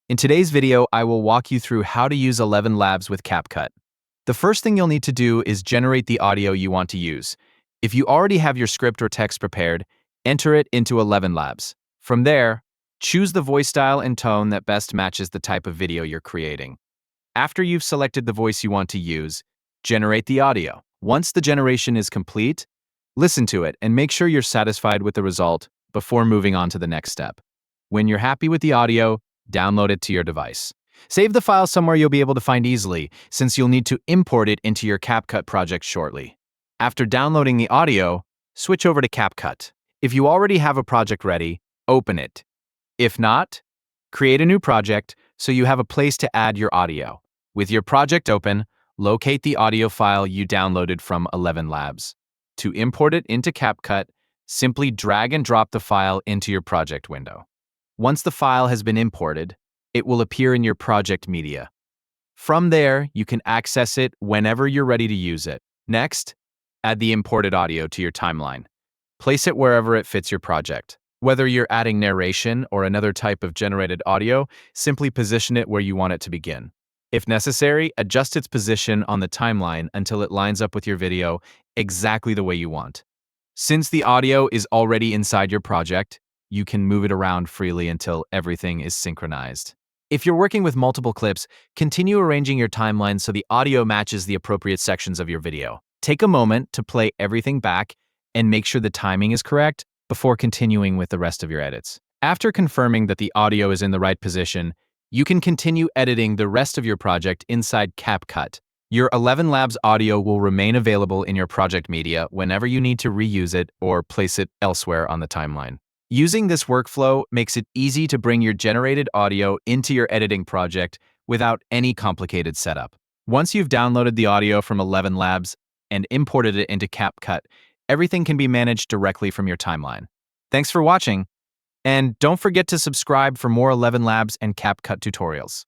In today's video, I will walk you through how to use ElevenLabs with CapCut. The first thing you'll need to do is generate the audio you want to use. If you already have your script or text prepared, enter it into ElevenLabs. From there, choose the voice style and tone that best matches the type of video you're creating. After you've selected the voice you want to use, generate the audio. Once the generation is complete, listen to it and make sure you're satisfied with the result before moving on to the next step. When you're happy with the audio, download it to your device. Save the file somewhere you'll be able to find easily, since you'll need to import it into your CapCut project shortly. After downloading the audio, switch over to CapCut. If you already have a project ready, open it. If not, create a new project so you have a place to add your audio. With your project open, locate the audio file you downloaded from ElevenLabs. To import it into CapCut, simply drag and drop the file into your project window. Once the file has been imported, it will appear in your project media. From there, you can access it whenever you're ready to use it. Next, add the imported audio to your timeline. Place it wherever it fits your project. Whether you're adding narration or another type of generated audio, simply position it where you want it to begin. If necessary, adjust its position on the timeline until it lines up with your video exactly the way you want. Since the audio is already inside your project, you can move it around freely until everything is synchronized. If you're working with multiple clips, continue arranging your timeline so the audio matches the appropriate sections of your video. Take a moment to play everything back and make sure the timing is correct before continuing with the rest of your edits. After confirming that the audio is in the right position, you can continue editing the rest of your project inside CapCut. Your ElevenLabs audio will remain available in your project media whenever you need to reuse it or place it elsewhere on the timeline. Using this workflow makes it easy to bring your generated audio into your editing project without any complicated setup. Once you've downloaded the audio from ElevenLabs and imported it into CapCut, everything can be managed directly from your timeline. Thanks for watching, and don't forget to subscribe for more ElevenLabs and CapCut tutorials.